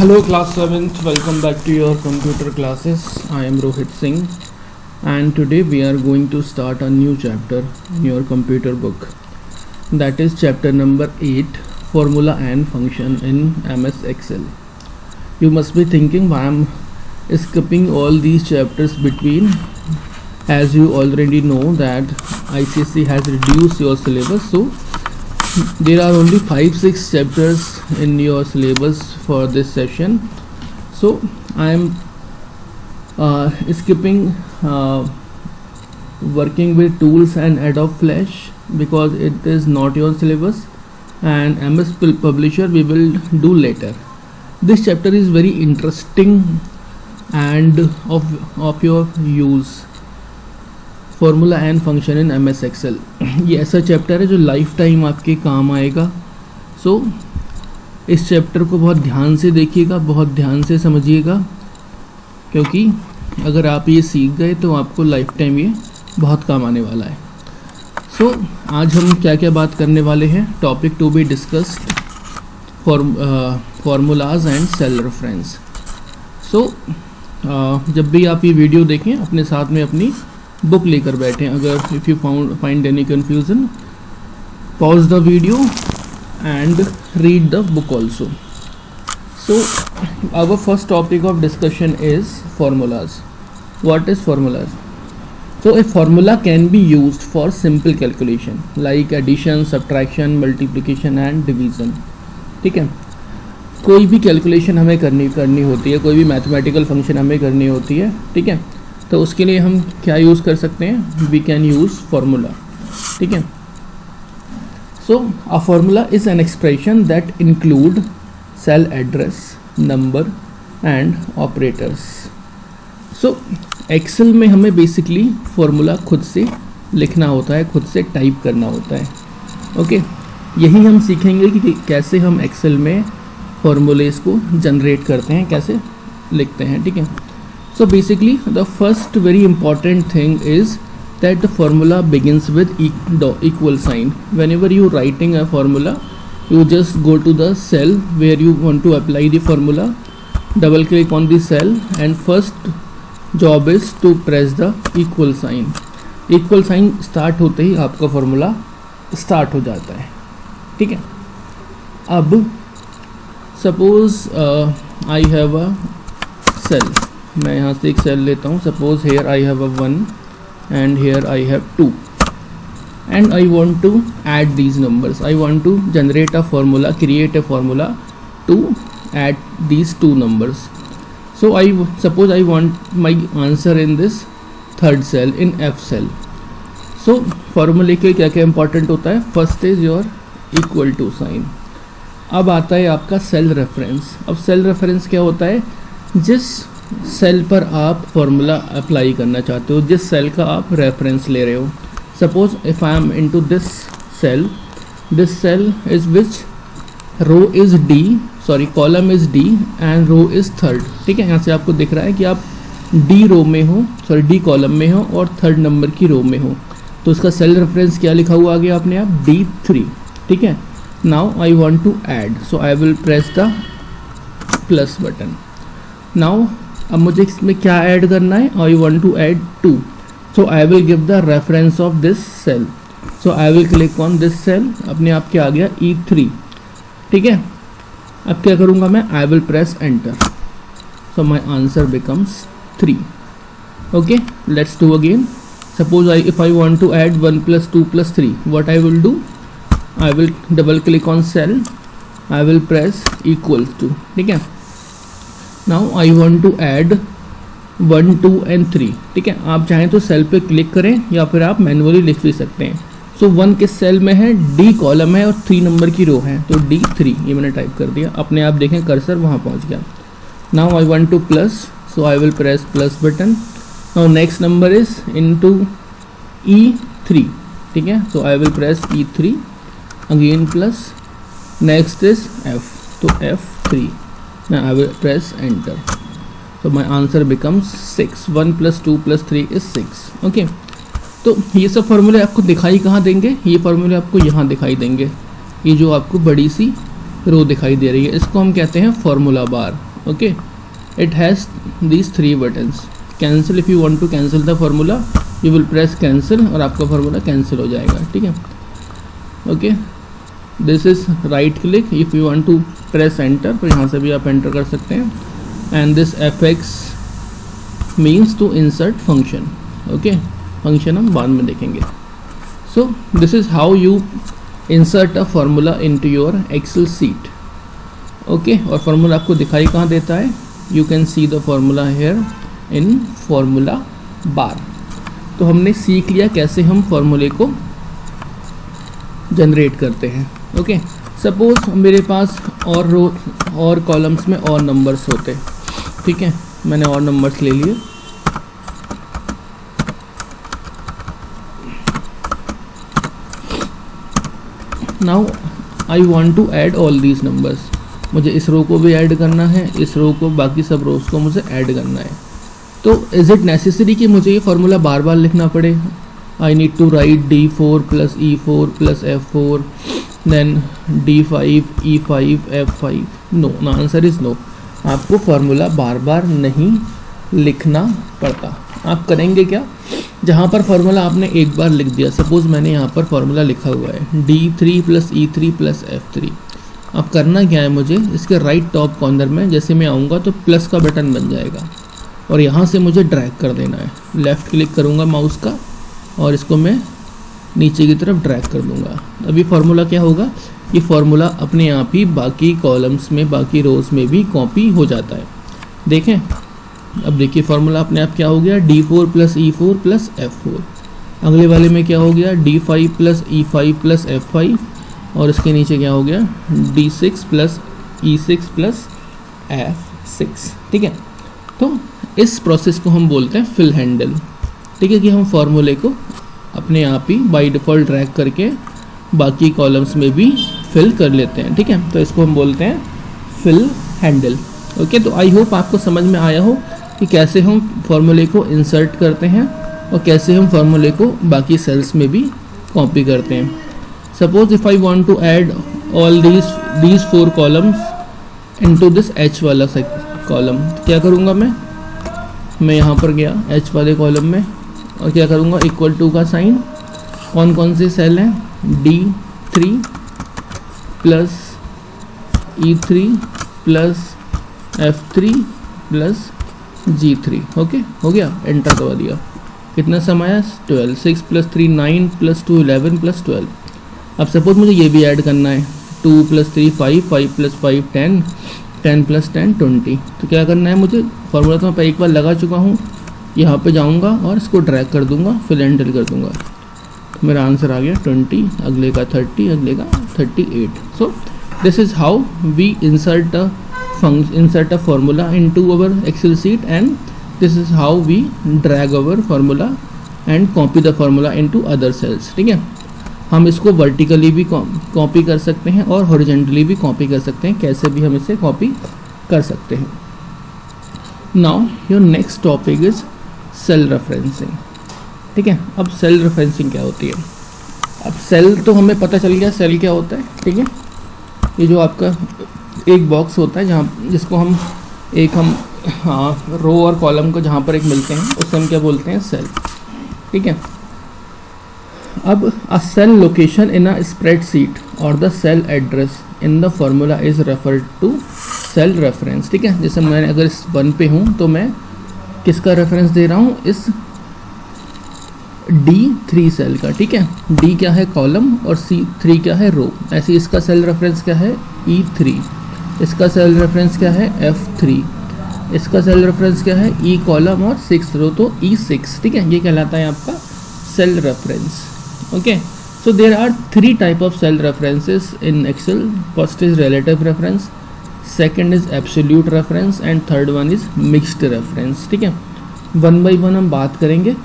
Hello class 7th, welcome back to your computer classes. I am Rohit Singh and today we are going to start a new chapter in your computer book. That is chapter number 8, Formula and Function in MS Excel. You must be thinking why I am skipping all these chapters between, as you already know that ICSE has reduced your syllabus, so there are only 5-6 chapters in your syllabus for this session. So I am skipping working with tools and Adobe Flash because it is not your syllabus, and MS Publisher we will do later. This chapter is very interesting and of your use. Formula and function in MS Excel, ये ऐसा chapter है जो life time आपके काम आएगा. सो इस chapter को बहुत ध्यान से देखिएगा, बहुत ध्यान से समझिएगा, क्योंकि अगर आप ये सीख गए तो आपको लाइफ टाइम ये बहुत काम आने वाला है. सो आज हम क्या क्या बात करने वाले हैं. Topic to be discussed formulas and cell reference. So जब भी आप ये वीडियो देखें अपने साथ में अपनी बुक लेकर बैठें. अगर if you find any confusion, pause the video and read the book also. So our first topic of discussion is formulas. What is formulas? So a formula can be used for simple calculation like addition, subtraction, multiplication and division. ठीक है, कोई भी calculation हमें करनी होती है, कोई भी मैथमेटिकल फंक्शन हमें करनी होती है. ठीक है, तो उसके लिए हम क्या यूज़ कर सकते हैं? We can use formula. ठीक है, so a formula is an expression that include cell address, number and operators. So Excel में हमें बेसिकली फार्मूला खुद से लिखना होता है, खुद से टाइप करना होता है. ओके, यही हम सीखेंगे कि कैसे हम एक्सेल में फार्मूलेस को जनरेट करते हैं, कैसे लिखते हैं. ठीक है, so basically the first very important thing is that the formula begins with equal sign. Whenever you writing a formula, you just go to the cell where you want to apply the formula, double click on the cell and first job is to press the equal sign. equal sign start होते ही आपका formula start हो जाता है. ठीक है, अब suppose I have a cell. मैं यहाँ से एक सेल लेता हूँ. Suppose here I have a 1 and here I have 2 and I want to add these numbers. I want to generate a formula, create a formula to add these 2 numbers. So I suppose I want my answer in this third cell, in F cell. So फार्मूले के क्या क्या important होता है? First is your equal to sign. अब आता है आपका सेल रेफरेंस. अब सेल रेफरेंस क्या होता है? जिस सेल पर आप फार्मूला अप्लाई करना चाहते हो, जिस सेल का आप रेफरेंस ले रहे हो. Suppose if I am into this cell is which row is D, sorry column is D and row is third. ठीक है, यहाँ से आपको दिख रहा है कि आप डी रो में हो, सॉरी डी कॉलम में हो और थर्ड नंबर की रो में हो. तो उसका सेल रेफरेंस क्या लिखा हुआ आगे आपने आप? D3. ठीक है, now I want to add, so I will press the plus button. Now अब मुझे इसमें क्या ऐड करना है? I want to add 2, so I will give the reference of this cell. So I will click on this cell. अपने आप क्या आ गया? E3. ठीक है, अब क्या करूँगा मैं? I will press enter. So my answer becomes 3. Okay, let's do again. Suppose if I want to add 1 + 2 + 3, what I will do? I will double click on cell, I will press equal to. ठीक है, now I want to add 1, 2 and 3. ठीक है, आप चाहें तो cell पे click करें या फिर आप मैनुअली लिख भी सकते हैं. सो 1 किस सेल में है? डी कॉलम है और 3 नंबर की रो है, तो D3 ये मैंने टाइप कर दिया. अपने आप देखें कर्सर वहाँ पहुँच गया. Now I want to plus, so I will press plus button. Now next number is into E3. ठीक है, so I will press E3 again plus. Next is F, तो F3. Now I will press enter. So my answer becomes 6. 1 + 2 + 3 is 6. Okay. तो ये सब फार्मूले आपको दिखाई कहाँ देंगे? ये फार्मूले आपको यहाँ दिखाई देंगे. ये जो आपको बड़ी सी रो दिखाई दे रही है, इसको हम कहते हैं formula bar. Okay, it has these 3 buttons. Cancel, if you want to cancel the formula you will press cancel और आपका formula cancel हो जाएगा, ठीक है. Okay, this is right click, if you want to press enter तो यहाँ से भी आप enter कर सकते हैं. And this fx means to insert function. Okay, function हम बाद में देखेंगे. So this is how you insert a formula into your Excel sheet. Okay, और formula आपको दिखाई कहाँ देता है? You can see the formula here in formula bar. तो हमने सीख लिया कैसे हम फॉर्मूले को जनरेट करते हैं. ओके, सपोज मेरे पास और रो और कॉलम्स में और नंबर्स होते, ठीक है, मैंने और नंबर्स ले लिए. Now I want to add all these numbers. मुझे इस रो को भी ऐड करना है, इस रो को, बाकी सब रोज को मुझे ऐड करना है. तो इज इट नेसेसरी कि मुझे ये फार्मूला बार बार लिखना पड़े? I need to write D4 plus E4 plus F4 then D5 E5 F5. No, the answer is no. आपको फार्मूला बार बार नहीं लिखना पड़ता. आप करेंगे क्या? जहाँ पर फार्मूला आपने एक बार लिख दिया, सपोज मैंने यहाँ पर फार्मूला लिखा हुआ है D3 plus E3 plus F3. अब करना क्या है मुझे? इसके राइट टॉप कॉर्नर में जैसे मैं आऊँगा तो प्लस का बटन बन जाएगा और यहाँ से मुझे ड्रैग कर देना है. लेफ़्ट क्लिक करूँगा माउस का और इसको मैं नीचे की तरफ ड्रैग कर दूँगा. अभी फार्मूला क्या होगा? ये फार्मूला अपने आप ही बाकी कॉलम्स में, बाकी रोज़ में भी कॉपी हो जाता है. देखें, अब देखिए फार्मूला अपने आप क्या हो गया? D4 plus E4 plus F4. अगले वाले में क्या हो गया? D5 plus E5 plus F5 और इसके नीचे क्या हो गया? D6 plus E6 plus F6. ठीक है, तो इस प्रोसेस को हम बोलते हैं फिल हैंडल. ठीक है, कि हम फार्मूले को अपने आप ही बाय डिफ़ॉल्ट ड्रैग करके बाकी कॉलम्स में भी फिल कर लेते हैं. ठीक है, तो इसको हम बोलते हैं फिल हैंडल. ओके, तो आई होप आपको समझ में आया हो कि कैसे हम फार्मूले को इंसर्ट करते हैं और कैसे हम फार्मूले को बाकी सेल्स में भी कॉपी करते हैं. Suppose if I want to add all these 4 columns into this H वाला कॉलम, क्या करूँगा मैं यहाँ पर गया H वाले कॉलम में और क्या करूँगा? इक्वल टू का साइन. कौन कौन से सेल हैं? D3 plus E3 plus F3 plus G3. Okay, हो गया, एंटर दबा दिया. कितना सम आया? 12. 6 प्लस 3 9 प्लस 2 11 प्लस 12. अब सपोज मुझे ये भी ऐड करना है. 2 प्लस 3 5 5 प्लस 5 10 10 प्लस 10 20. तो क्या करना है मुझे? फार्मूला तो मैं एक बार लगा चुका हूँ. यहाँ पे जाऊँगा और इसको ड्रैग कर दूँगा, फिल एंटर कर दूँगा. तो मेरा आंसर आ गया 20, अगले का 30, अगले का 38. So this is how we insert a formula into our Excel sheet, and this is how we drag our formula and copy the formula into other cells. ठीक है, हम इसको वर्टिकली भी कॉपी कर सकते हैं और हॉरिजेंटली भी कॉपी कर सकते हैं. कैसे भी हम इसे कॉपी कर सकते हैं. Now your next topic is cell referencing. ठीक है, अब सेल रेफरेंसिंग क्या होती है? अब सेल तो हमें पता चल गया सेल क्या होता है. ठीक है, ये जो आपका एक बॉक्स होता है जिसको हम रो और कॉलम को जहाँ पर एक मिलते हैं उसे हम क्या बोलते हैं? सेल. ठीक है, अब a cell location in a spreadsheet और the cell address in the formula is referred to cell reference. ठीक है, जैसे मैंने अगर इस 1 पे हूँ तो मैं किसका रेफरेंस दे रहा हूँ? इस D3 सेल का. ठीक है, D क्या है? कॉलम, और C3 क्या है? रो. ऐसे इसका सेल रेफरेंस क्या है? E3. इसका सेल रेफरेंस क्या है? F3. इसका सेल रेफरेंस क्या है? E कॉलम और 6 रो, तो E6. ठीक है, ये कहलाता है आपका cell reference. Okay, so there are 3 type of cell references in Excel. First is relative reference, second is absolute reference and third one is mixed reference. ठीक है, 1 by 1 हम बात करेंगे.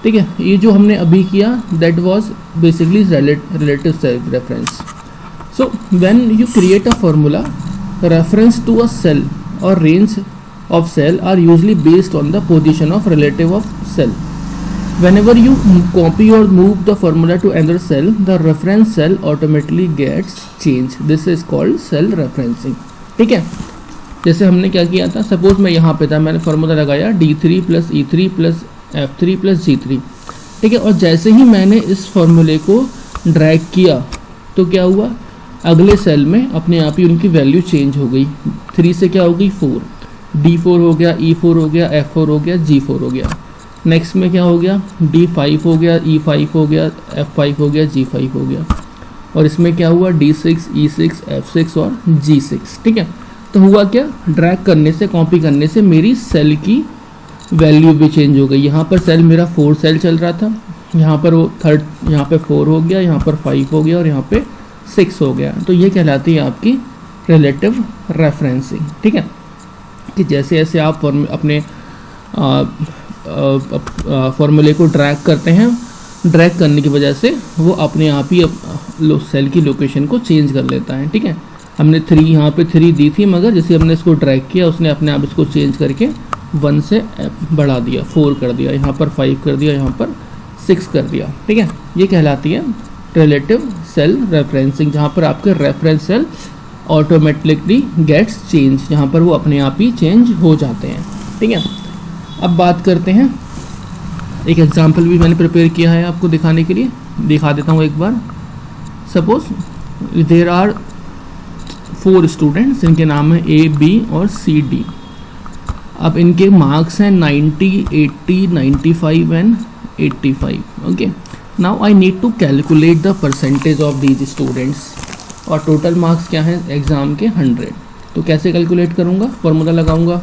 ठीक है, ये जो हमने अभी किया that was basically relative cell reference. So when you create a formula, reference to a cell or range of cell are usually based on the position of relative of cell. Whenever you copy or move the formula to another cell, the reference cell automatically gets changed. This is called cell referencing. ठीक है, जैसे हमने क्या किया था, suppose मैं यहाँ पे था, मैंने फार्मूला लगाया D3 + E3 + F3 + G3, ठीक है। और जैसे ही मैंने इस फार्मूले को ड्रैग किया तो क्या हुआ, अगले सेल में अपने आप ही उनकी वैल्यू चेंज हो गई। 3 से क्या हो गई 4, D4 हो गया, E4 हो गया, F4 हो गया, G4 हो गया। नेक्स्ट में क्या हो गया, D5 हो गया, E5 हो गया, F5 हो गया, G5 हो गया। और इसमें क्या हुआ, D6, E6, F6 और G6, ठीक है। तो हुआ क्या, ड्रैग करने से, कॉपी करने से मेरी सेल की वैल्यू भी चेंज हो गई। यहाँ पर सेल मेरा 4 सेल चल रहा था, यहाँ पर वो थर्ड, यहाँ पे 4 हो गया, यहाँ पर 5 हो गया और यहाँ पे 6 हो गया। तो ये कहलाती है आपकी रिलेटिव रेफरेंसिंग, ठीक है। कि जैसे जैसे आप अपने फॉर्मूले को ड्रैग करते हैं, ड्रैग करने की वजह से वो अपने आप ही सेल की लोकेशन को चेंज कर लेता है, ठीक है। हमने 3 यहाँ पे 3 दी थी, मगर जैसे हमने इसको ड्रैग किया उसने अपने आप इसको चेंज करके 1 से बढ़ा दिया, 4 कर दिया, यहाँ पर 5 कर दिया, यहाँ पर 6 कर दिया, ठीक है। ये कहलाती है रिलेटिव सेल रेफरेंसिंग, जहाँ पर आपके reference cell automatically gets change, जहाँ पर वो अपने आप ही चेंज हो जाते हैं, ठीक है। अब बात करते हैं, एक एग्जांपल भी मैंने प्रिपेयर किया है आपको दिखाने के लिए, दिखा देता हूँ एक बार। सपोज देयर आर 4 स्टूडेंट्स, इनके नाम है A, B और C, D। अब इनके मार्क्स हैं 90, 80, 95 and 85, okay. Now I need to calculate the percentage of these students, और टोटल मार्क्स क्या हैं एग्ज़ाम के 100। तो कैसे कैलकुलेट करूँगा, फार्मूला लगाऊंगा।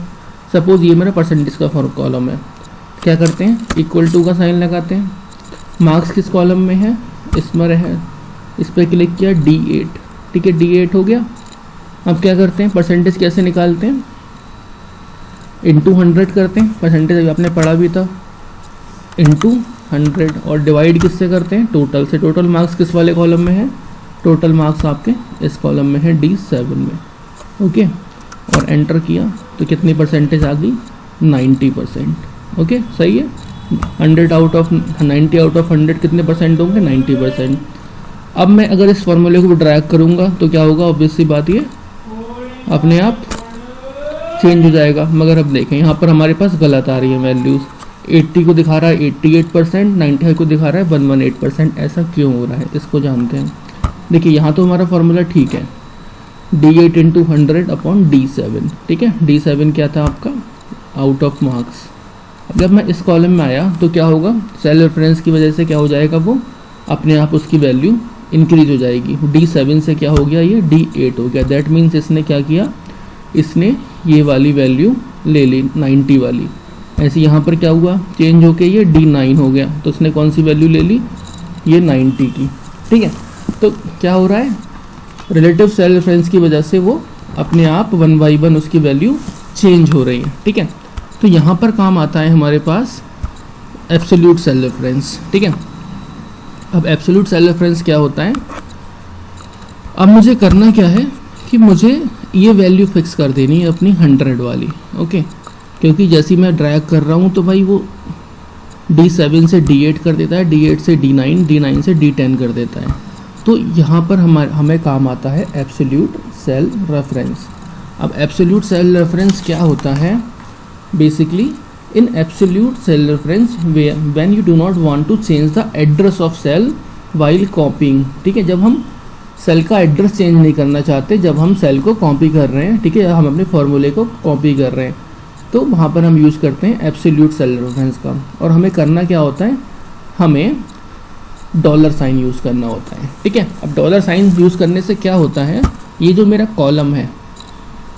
सपोज ये मेरा परसेंटेज का कॉलम है, क्या करते हैं, इक्वल टू का साइन लगाते हैं। मार्क्स किस कॉलम में है, इसमें है, इस पर क्लिक किया, D8, ठीक है, D8 हो गया। अब क्या करते हैं, परसेंटेज कैसे निकालते हैं, इंटू 100 करते हैं, परसेंटेज अभी आपने पढ़ा भी था, इंटू 100, और डिवाइड किससे करते हैं, टोटल से। टोटल मार्क्स किस वाले कॉलम में है, टोटल मार्क्स आपके इस कॉलम में है D7 में, ओके। और एंटर किया तो कितनी परसेंटेज आ गई, 90%, ओके, सही है। 90 आउट ऑफ 100 कितने परसेंट होंगे, 90%। अब मैं अगर इस फॉर्मूले को ड्रैग करूँगा तो क्या होगा, ऑब्वियस सी बात, ये अपने आप चेंज हो जाएगा। मगर अब देखें यहाँ पर हमारे पास गलत आ रही है वैल्यूज़, 80 को दिखा रहा है 88%, 95 को दिखा रहा है 118%। ऐसा क्यों हो रहा है, इसको जानते हैं। देखिए यहाँ तो हमारा फॉर्मूला ठीक है, D8 × 100 अपॉन D7, ठीक है। D7 क्या था आपका, आउट ऑफ मार्क्स। अब जब मैं इस कॉलम में आया तो क्या होगा, सेल रेफरेंस की वजह से क्या हो जाएगा, वो अपने आप उसकी वैल्यू इंक्रीज हो जाएगी। D7 से क्या हो गया, ये D8 हो गया। दैट मीन्स इसने क्या किया, इसने ये वाली वैल्यू ले ली, 90 वाली। ऐसे यहाँ पर क्या हुआ, चेंज होके ये D9 हो गया, तो उसने कौन सी वैल्यू ले ली, ये 90 की, ठीक है। तो क्या हो रहा है, रिलेटिव सेल रेफरेंस की वजह से वो अपने आप 1 by 1 उसकी वैल्यू चेंज हो रही है, ठीक है। तो यहाँ पर काम आता है हमारे पास एब्सोल्यूट सेल रेफरेंस, ठीक है। अब एब्सोल्यूट सेल रेफरेंस क्या होता है, अब मुझे करना क्या है कि मुझे ये वैल्यू फिक्स कर देनी है अपनी 100 वाली, ओके। क्योंकि जैसे मैं ड्रैग कर रहा हूँ तो भाई वो D7 से D8 कर देता है, D8 से D9, D9 से D10 कर देता है। तो यहाँ पर हमें काम आता है एब्सोल्यूट सेल रेफरेंस। अब एब्सोल्यूट सेल रेफरेंस क्या होता है, basically in absolute cell reference when you do not want to change the address of cell while copying, ठीक है। जब हम सेल का एड्रेस चेंज नहीं करना चाहते, जब हम सेल को कॉपी कर रहे हैं, ठीक है, हम अपने फॉर्मूले को कॉपी कर रहे हैं, तो वहाँ पर हम यूज़ करते हैं एब्सोल्यूट सेल रेफरेंस का। और हमें करना क्या होता है, हमें डॉलर साइन यूज़ करना होता है, ठीक है। अब डॉलर साइन यूज़ करने से क्या होता है, ये जो मेरा कॉलम है,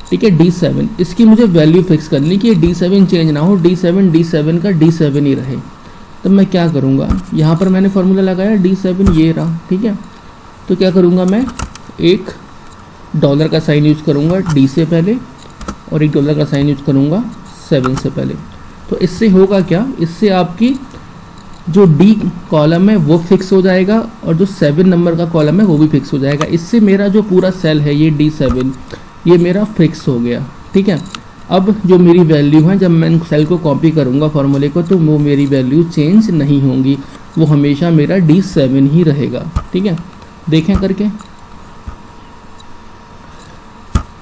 ठीक है, D7, इसकी मुझे वैल्यू फिक्स करनी कि D7 चेंज ना हो, D7 का D7 ही रहे। तब मैं क्या करूँगा, यहाँ पर मैंने फार्मूला लगाया D7, ये रहा, ठीक है। तो क्या करूँगा, मैं एक डॉलर का साइन यूज़ करूँगा D से पहले, और एक डॉलर का साइन यूज़ करूँगा 7 से पहले। तो इससे होगा क्या, इससे आपकी जो D कॉलम है वो फिक्स हो जाएगा, और जो 7 नंबर का कॉलम है वो भी फिक्स हो जाएगा। इससे मेरा जो पूरा सेल है ये D7, ये मेरा फिक्स हो गया, ठीक है। अब जो मेरी वैल्यू है, जब मैं सेल को कॉपी करूँगा फॉर्मूले को, तो वो मेरी वैल्यू चेंज नहीं होंगी, वो हमेशा मेरा D7 ही रहेगा, ठीक है। देखें करके,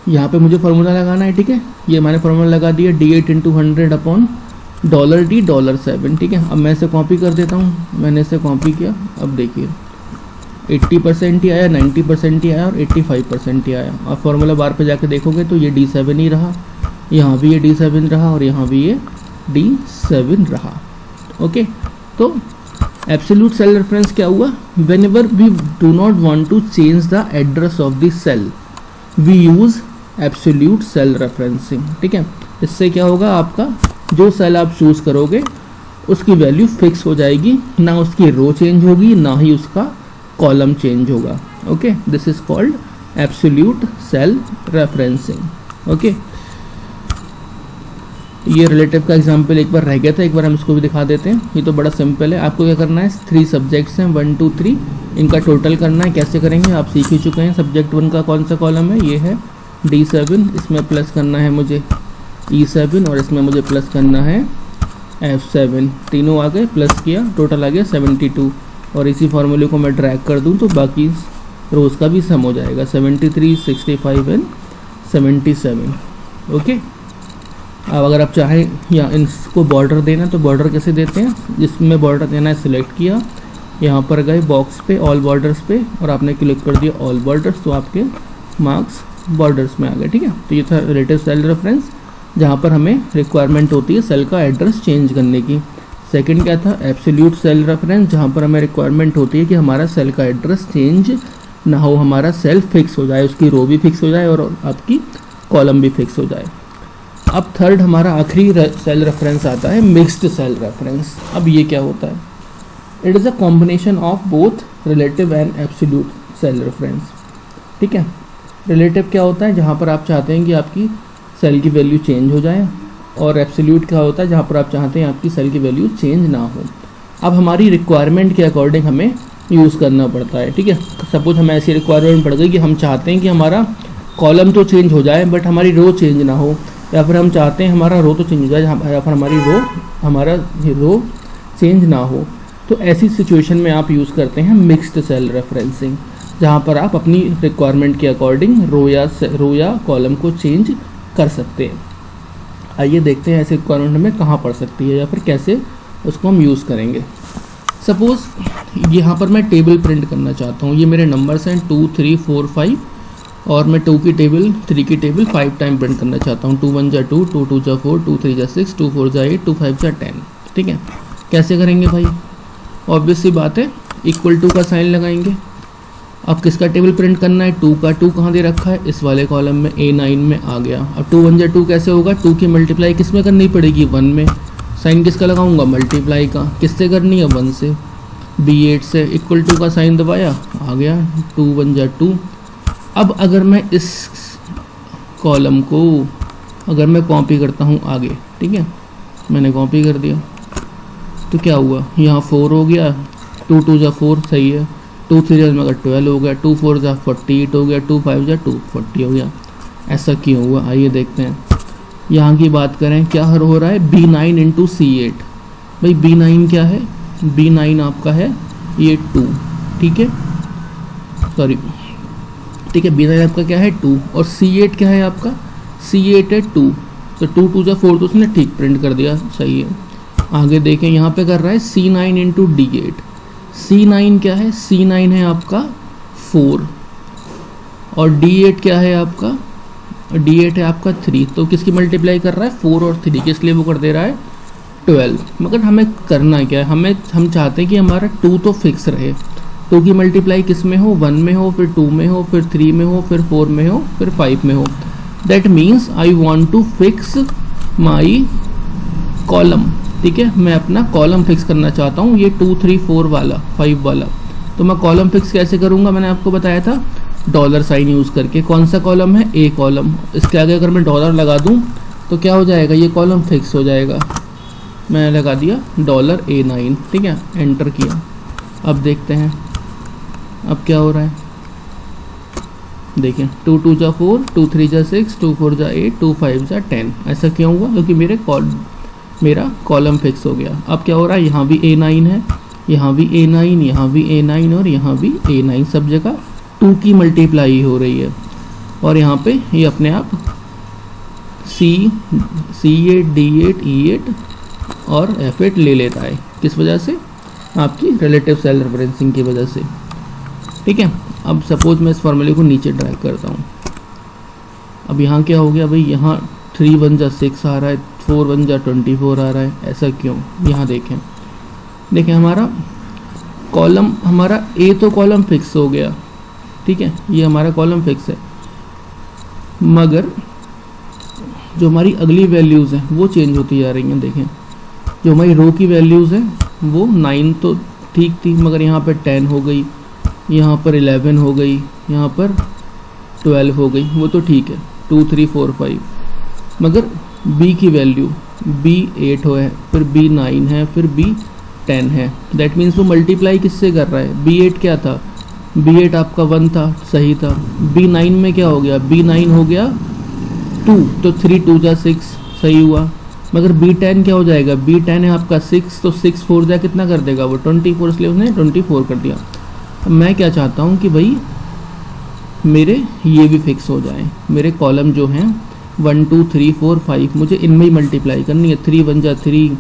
यहाँ पे मुझे फार्मूला लगाना है, ठीक है। ये मैंने फार्मूला लगा दिया, D8 × 100 अपॉन $D $7, ठीक है। अब मैं इसे कॉपी कर देता हूँ, मैंने इसे कॉपी किया। अब देखिए 80% ही आया, 90% ही आया और 85% ही आया। अब फार्मूला बार पे जाके देखोगे तो ये D7 ही रहा, यहाँ भी ये D7 रहा और यहाँ भी ये D7 रहा। ओके, तो एब्सोल्यूट सेल रेफरेंस क्या हुआ? Whenever we do not want to change the address of the cell we use absolute cell referencing, ठीक है। इससे क्या होगा, आपका जो सेल आप चूज करोगे उसकी वैल्यू फिक्स हो जाएगी, ना उसकी रो चेंज होगी ना ही उसका कॉलम चेंज होगा। Okay, this is called absolute cell referencing. Okay, ये रिलेटिव का एग्जांपल एक बार रह गया था, एक बार हम इसको भी दिखा देते हैं। ये तो बड़ा सिंपल है, आपको क्या करना है, 3 सब्जेक्ट्स हैं 1 2 3, इनका टोटल करना है। कैसे करेंगे आप सीख ही चुके हैं। सब्जेक्ट 1 का कौन सा कॉलम है, ये है D7, इसमें प्लस करना है मुझे E7 और इसमें मुझे प्लस करना है F7। तीनों आ गए, प्लस किया, टोटल आ गया 72। और इसी फार्मूले को मैं ड्रैग कर दूं तो बाकी रोज़ का भी सम हो जाएगा, 73, 65 एंड 77। ओके, अब अगर आप चाहें या इसको बॉर्डर देना तो बॉर्डर कैसे देते हैं, जिसमें बॉर्डर देना है सिलेक्ट किया, यहाँ पर गए बॉक्स पे ऑल बॉर्डर्स पे और आपने क्लिक कर दिया ऑल बॉर्डर्स, तो आपके मार्क्स बॉर्डर्स में आ गए, ठीक है। तो ये था रिलेटिव सेल रेफरेंस, जहाँ पर हमें रिक्वायरमेंट होती है सेल का एड्रेस चेंज करने की। सेकंड क्या था, एब्सोल्यूट सेल रेफरेंस, जहाँ पर हमें रिक्वायरमेंट होती है कि हमारा सेल का एड्रेस चेंज ना हो, हमारा सेल फिक्स हो जाए, उसकी रो भी फिक्स हो जाए और आपकी कॉलम भी फिक्स हो जाए। अब थर्ड हमारा आखिरी सेल रेफरेंस आता है मिक्स्ड सेल रेफरेंस। अब ये क्या होता है, it is a combination of both relative and absolute cell reference, ठीक है। रिलेटिव क्या होता है, जहाँ पर आप चाहते हैं कि आपकी सेल की वैल्यू चेंज हो जाए, और एब्सोल्यूट क्या होता है, जहाँ पर आप चाहते हैं आपकी सेल की वैल्यू चेंज ना हो। अब हमारी रिक्वायरमेंट के अकॉर्डिंग हमें यूज़ करना पड़ता है, ठीक है। सपोज हमें ऐसी रिक्वायरमेंट पड़ गई कि हम चाहते हैं कि हमारा कॉलम तो चेंज हो जाए बट हमारी रो चेंज ना हो, या फिर हम चाहते हैं हमारा रो तो चेंज हो जाए या फिर हमारा रो चेंज ना हो। तो ऐसी सिचुएशन में आप यूज़ करते हैं मिक्स्ड सेल रेफरेंसिंग, जहाँ पर आप अपनी रिक्वायरमेंट के अकॉर्डिंग रो या कॉलम को चेंज कर सकते हैं। आइए देखते हैं ऐसे रिक्वायरमेंट हमें कहाँ पड़ सकती है या फिर कैसे उसको हम यूज़ करेंगे। सपोज़ यहाँ पर मैं टेबल प्रिंट करना चाहता हूँ, ये मेरे नंबर्स हैं 2 3 4 5 और मैं 2 की टेबल 3 की टेबल 5 टाइम प्रिंट करना चाहता हूँ। 2 1 जा 2, 2 2 जा 4, 2 3 जा 6, 2 4 जा 8, 2 5 जा 10, ठीक है। कैसे करेंगे भाई, ऑब्वियस सी बात है, इक्वल टू का साइन लगाएंगे। अब किसका टेबल प्रिंट करना है, 2 का। 2 कहाँ दे रखा है, इस वाले कॉलम में A9 में आ गया। अब 2 1 जा 2 कैसे होगा, 2 की मल्टीप्लाई किस में करनी पड़ेगी, 1 में। साइन किसका लगाऊंगा, मल्टीप्लाई का। किससे करनी है, 1 से। B8 से इक्वल टू का साइन दबाया, आ गया 2 1 जा 2। अब अगर मैं इस कॉलम को अगर मैं कॉपी करता हूँ आगे, ठीक है, मैंने कॉपी कर दिया तो क्या हुआ, यहाँ 4 हो गया, 2 2 जा 4 सही है, 2 3 जा 12 हो गया, 2 4 जा 48 हो गया, 2 5 जा 240 हो गया। ऐसा क्यों हुआ, आइए देखते हैं। यहाँ की बात करें, क्या हो रहा है, B9 × C8। भाई B9 क्या है, B9 आपका है ये 2, ठीक है, सॉरी, ठीक है। B9 आपका क्या है 2 और C8 क्या है आपका, C8 है 2, तो 2 2 जा 4 तो उसने ठीक प्रिंट कर दिया, सही है। आगे देखें, यहाँ पे कर रहा है C9 × D8। C9 क्या है, C9 है आपका 4 और D8 क्या है आपका, D8 है आपका 3। तो किसकी मल्टीप्लाई कर रहा है, 4 और 3 की, इसलिए वो कर दे रहा है 12। मगर हमें करना क्या है, हम चाहते हैं कि हमारा 2 तो फिक्स रहे। 2 की मल्टीप्लाई किस में हो, 1 में हो, फिर 2 में हो, फिर 3 में हो, फिर 4 में हो, फिर 5 में हो। That means I want to fix my column, ठीक है। मैं अपना कॉलम फिक्स करना चाहता हूँ, ये 2 3 4 वाला 5 वाला। तो मैं कॉलम फिक्स कैसे करूँगा, मैंने आपको बताया था डॉलर साइन यूज़ करके। कौन सा कॉलम है, ए कॉलम। इसके आगे अगर मैं डॉलर लगा दूँ तो क्या हो जाएगा, ये कॉलम फिक्स हो जाएगा। मैंने लगा दिया $A9, ठीक है, एंटर किया। अब देखते हैं अब क्या हो रहा है, देखिए 2 2 जा 4, 2 3 जा 6, 2 4 जा 8, 2 5 जा 10। ऐसा क्यों हुआ, क्योंकि मेरा कॉलम फिक्स हो गया। अब क्या हो रहा है, यहाँ भी A9 है, यहाँ भी A9, यहाँ भी A9 और यहाँ भी A9, सब जगह 2 की मल्टीप्लाई हो रही है। और यहाँ पे ये अपने आप C8 D8 E8 और F8 ले लेता है। किस वजह से? आपकी रिलेटिव सेल रेफरेंसिंग की वजह से। ठीक है, अब सपोज मैं इस फॉर्मूले को नीचे ड्रैग करता हूँ। अब यहाँ क्या हो गया भाई, यहाँ 3 1 जा 6 आ रहा है, 4 1 जा 24 आ रहा है। ऐसा क्यों? यहाँ देखें हमारा कॉलम, हमारा A तो कॉलम फिक्स हो गया, ठीक है, ये हमारा कॉलम फिक्स है, मगर जो हमारी अगली वैल्यूज़ हैं वो चेंज होती जा रही हैं। देखें जो हमारी रो की वैल्यूज़ हैं वो 9 तो ठीक थी, मगर यहाँ पर 10 हो गई, यहाँ पर 11 हो गई, यहाँ पर 12 हो गई, वो तो ठीक है, 2 3 4 5, मगर B की वैल्यू B 8 है, फिर B 9 है, फिर B 10 है। दैट मीन्स वो मल्टीप्लाई किससे कर रहा है? B8 क्या था? B8 आपका 1 था, सही था। B9 में क्या हो गया? B9 हो गया 2, तो 3 2 जा 6, सही हुआ। मगर B10 क्या हो जाएगा? B10 है आपका 6, तो 6 4 जा कितना कर देगा वो? 24, इसलिए उसने 24 कर दिया। अब मैं क्या चाहता हूँ कि भाई मेरे ये भी फिक्स हो जाए, मेरे कॉलम जो हैं 1 2 3 4 5 मुझे इनमें ही मल्टीप्लाई करनी है। 3 1 जा 3,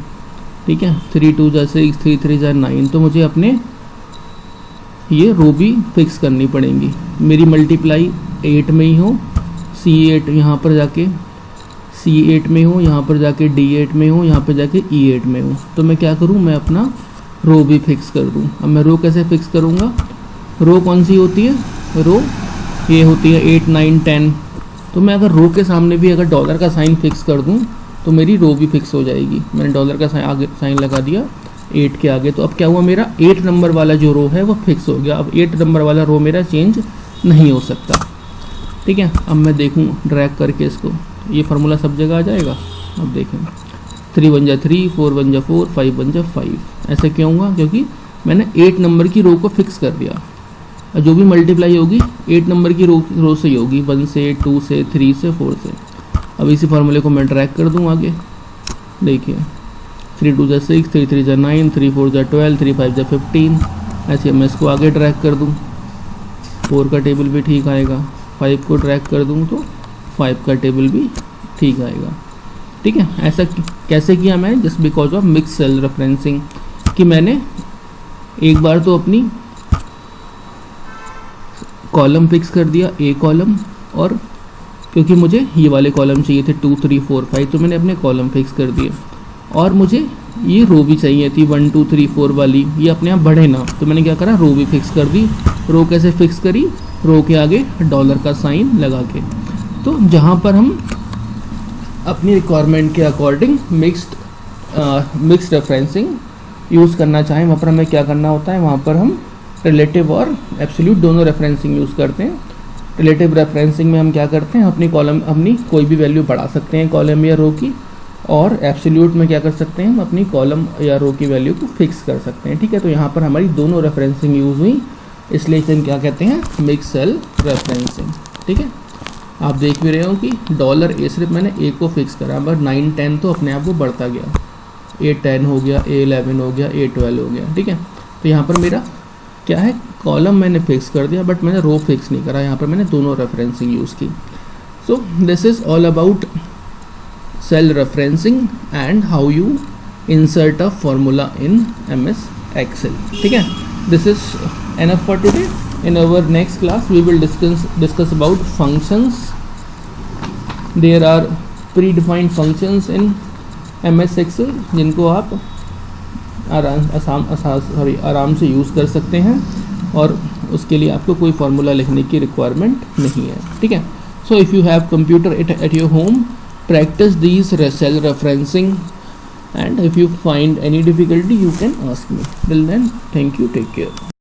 ठीक है, 3 2 जा 6, 3 3 जा 9, तो मुझे अपने ये रो भी फिक्स करनी पड़ेंगी। मेरी मल्टीप्लाई 8 में ही हो, C8 यहाँ पर जाके C8 में हो, यहाँ पर जाके D8 में हो, यहाँ पर जाके E8 में हो, तो मैं क्या करूँ? मैं अपना रो भी फिक्स कर दूँ। अब मैं रो कैसे फिक्स करूँगा? रो कौन सी होती है? रो ये होती है 8 9 10। तो मैं अगर रो के सामने भी अगर डॉलर का साइन फिक्स कर दूँ तो मेरी रो भी फिक्स हो जाएगी। मैंने डॉलर का साइन लगा दिया 8 के आगे, तो अब क्या हुआ? मेरा 8 नंबर वाला जो रो है वो फिक्स हो गया। अब 8 नंबर वाला रो मेरा चेंज नहीं हो सकता। ठीक है, अब मैं देखूँ ड्रैग करके इसको, ये फार्मूला सब जगह आ जाएगा। अब देखें 3 1 जा 3, 4 1 जा 4, 5 1 जा 5। ऐसा क्यों हुआ? क्योंकि मैंने 8 नंबर की रो को फिक्स कर दिया। जो भी मल्टीप्लाई होगी 8 नंबर की रो से ही होगी, 1 से 2 से 3 से 4 से। अब इसी फार्मूले को मैं ड्रैग कर दूँ आगे। देखिए 3 2 जा 6, 3 3 जा 9, 3 4 जा 12, 3 5 जा 15। ऐसे मैं इसको आगे ड्रैग कर दूँ, 4 का टेबल भी ठीक आएगा। 5 को ड्रैग कर दूँ तो 5 का टेबल भी ठीक आएगा। ठीक है, ऐसा कैसे किया मैंने? Just because of mix cell referencing, कि मैंने एक बार तो अपनी कॉलम फिक्स कर दिया, A कॉलम, और क्योंकि मुझे ये वाले कॉलम चाहिए थे 2 3 4 5, तो मैंने अपने कॉलम फिक्स कर दिए। और मुझे ये रो भी चाहिए थी 1 2 3 4 वाली, ये अपने आप बढ़े ना, तो मैंने क्या करा? रो भी फिक्स कर दी। रो कैसे फिक्स करी? रो के आगे डॉलर का साइन लगा के। तो जहाँ पर हम अपनी रिक्वायरमेंट के अकॉर्डिंग मिक्स्ड रेफरेंसिंग यूज़ करना चाहें, वहाँ पर हमें क्या करना होता है? वहाँ पर हम रिलेटिव और एब्सोल्यूट दोनों रेफरेंसिंग यूज़ करते हैं। रिलेटिव रेफरेंसिंग में हम क्या करते हैं? अपनी कोई भी वैल्यू बढ़ा सकते हैं कॉलम या रो की, और एब्सोल्यूट में क्या कर सकते हैं? हम अपनी कॉलम या रो की वैल्यू को फिक्स कर सकते हैं। ठीक है, तो यहाँ पर हमारी दोनों रेफरेंसिंग यूज़ हुई, इसलिए इसे हम क्या कहते हैं? Mix cell referencing. ठीक है, आप देख भी रहे हो कि $A सिर्फ मैंने A को फिक्स करा, बट 9 10 तो अपने आप वो बढ़ता गया। A 10 हो गया, A 11 हो गया, A 12 हो गया। ठीक है, तो यहाँ पर मेरा क्या है? कॉलम मैंने फिक्स कर दिया, बट मैंने रो फिक्स नहीं करा। यहाँ पर मैंने दोनों रेफरेंसिंग यूज़ की। So this is all about cell referencing and how you insert a formula in MS Excel. ठीक है, this is enough for today. In our next class we will discuss about functions. There are predefined functions in MS Excel जिनको आप आराम से use कर सकते हैं, और उसके लिए आपको कोई फार्मूला लिखने की रिक्वायरमेंट नहीं है। ठीक है, so if you have computer at your home, practice these cell referencing, and if you find any difficulty you can ask me. Till then, thank you, take care.